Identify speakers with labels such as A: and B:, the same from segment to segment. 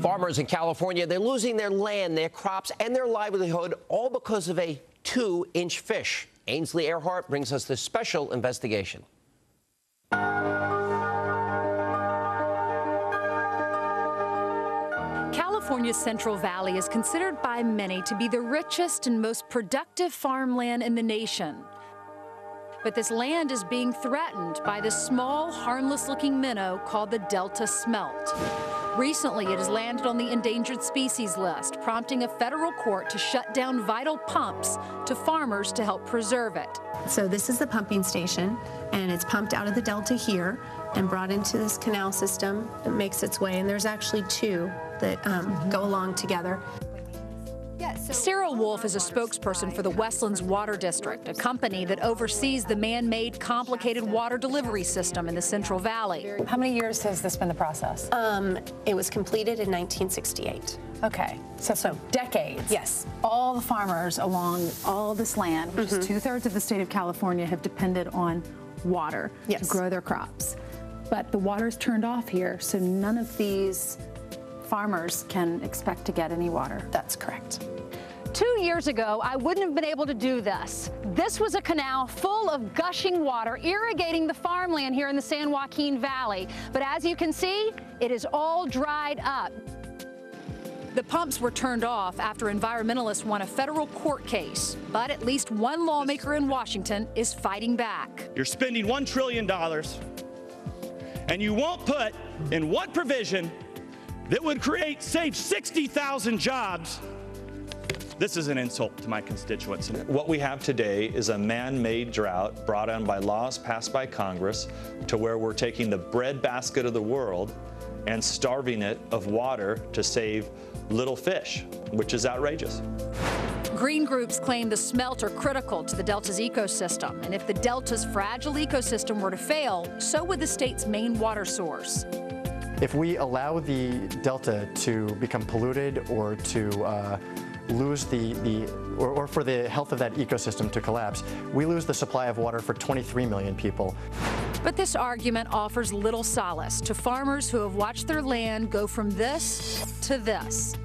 A: Farmers in California, they're losing their land, their crops, and their livelihood, all because of a 2-inch fish. Ainsley Earhart brings us this special investigation.
B: California's Central Valley is considered by many to be the richest and most productive farmland in the nation. But this land is being threatened by this small, harmless-looking minnow called the Delta smelt. Recently, it has landed on the endangered species list, prompting a federal court to shut down vital pumps to farmers to help preserve it.
C: So this is the pumping station, and it's pumped out of the Delta here and brought into this canal system. It makes its way, and there's actually two that go along together.
B: Sarah Wolf is a spokesperson for the Westlands Water District, a company that oversees the man-made complicated water delivery system in the Central Valley.
D: How many years has this been the process?
C: It was completed in 1968.
D: Okay, so decades.
C: Yes.
D: All the farmers along all this land, which is 2/3 of the state of California, have depended on water to grow their crops. But the water's turned off here, so none of these farmers can expect to get any water.
C: That's correct.
B: 2 years ago, I wouldn't have been able to do this. This was a canal full of gushing water, irrigating the farmland here in the San Joaquin Valley. But as you can see, it is all dried up. The pumps were turned off after environmentalists won a federal court case. But at least one lawmaker in Washington is fighting back.
E: You're spending $1 trillion, and you won't put in one provision that would save 60,000 jobs. This is an insult to my constituents.
F: What we have today is a man-made drought brought on by laws passed by Congress to where we're taking the breadbasket of the world and starving it of water to save little fish, which is outrageous.
B: Green groups claim the smelt are critical to the Delta's ecosystem, and if the Delta's fragile ecosystem were to fail, so would the state's main water source.
G: If we allow the Delta to become polluted or to lose or for the health of that ecosystem to collapse, we lose the supply of water for 23 million people.
B: But this argument offers little solace to farmers who have watched their land go from this to this.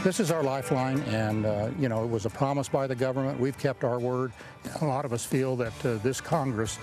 H: This is our lifeline, and you know, it was a promise by the government. We've kept our word. A lot of us feel that this Congress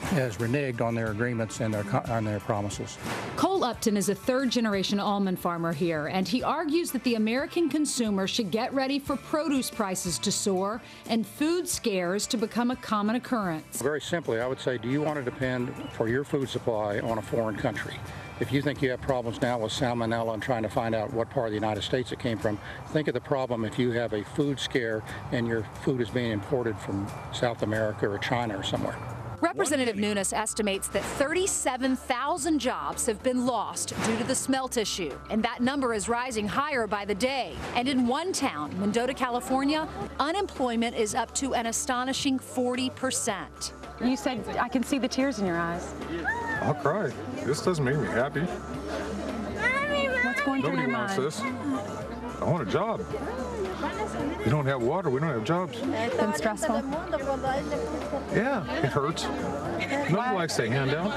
H: has reneged on their agreements and on their promises.
B: Cole Upton is a third-generation almond farmer here, and he argues that the American consumer should get ready for produce prices to soar and food scares to become a common occurrence.
H: Very simply, I would say, do you want to depend for your food supply on a foreign country? If you think you have problems now with salmonella and trying to find out what part of the United States it came from, think of the problem if you have a food scare and your food is being imported from South America or China or somewhere.
B: Representative Nunes estimates that 37,000 jobs have been lost due to the smelt issue, and that number is rising higher by the day. And in one town, Mendota, California, unemployment is up to an astonishing 40%.
D: You said I can see the tears in your eyes.
I: I'll cry. This doesn't make me happy.
D: What's going through your mind?
I: Nobody wants this. I want a job. We don't have water, we don't have jobs.
D: Been stressful?
I: Yeah, it hurts. Nobody likes a handout.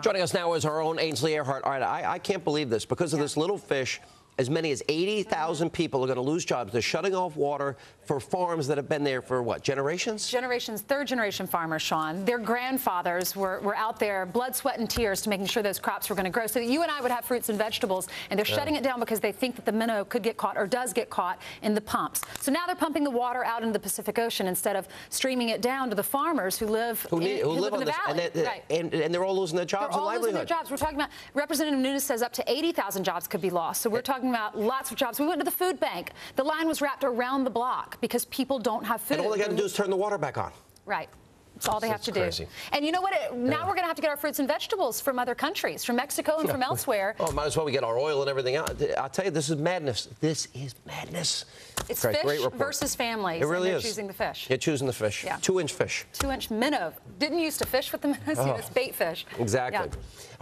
A: Joining us now is our own Ainsley Earhart. All right, I can't believe this. Because of this little fish, as many as 80,000 people are going to lose jobs. They're shutting off water for farms that have been there for, what, generations?
D: Generations, third-generation farmers, Sean. Their grandfathers were out there, blood, sweat, and tears to making sure those crops were going to grow so that you and I would have fruits and vegetables, and they're shutting it down because they think that the minnow could get caught or does get caught in the pumps. So now they're pumping the water out into the Pacific Ocean instead of streaming it down to the farmers who live in the valley.
A: And they're all losing their jobs and livelihood.
D: They're all losing their jobs. We're talking about, Representative Nunes says up to 80,000 jobs could be lost. So we're talking about lots of jobs. We went to the food bank. The line was wrapped around the block because people don't have food.
A: And all they got to do is turn the water back on.
D: Right. That's all they have to do.
A: Crazy.
D: And you know what? Now we're going to have to get our fruits and vegetables from other countries, from Mexico and from elsewhere.
A: Oh, might as well we get our oil and everything else. I'll tell you, this is madness. This is madness.
D: It's fish versus families.
A: It really
D: is.
A: They're
D: choosing the fish.
A: They're choosing the fish. Yeah. 2-inch fish.
D: 2-inch minnow. Didn't used to fish with the minnows. It's bait fish.
A: Exactly.
D: Yeah.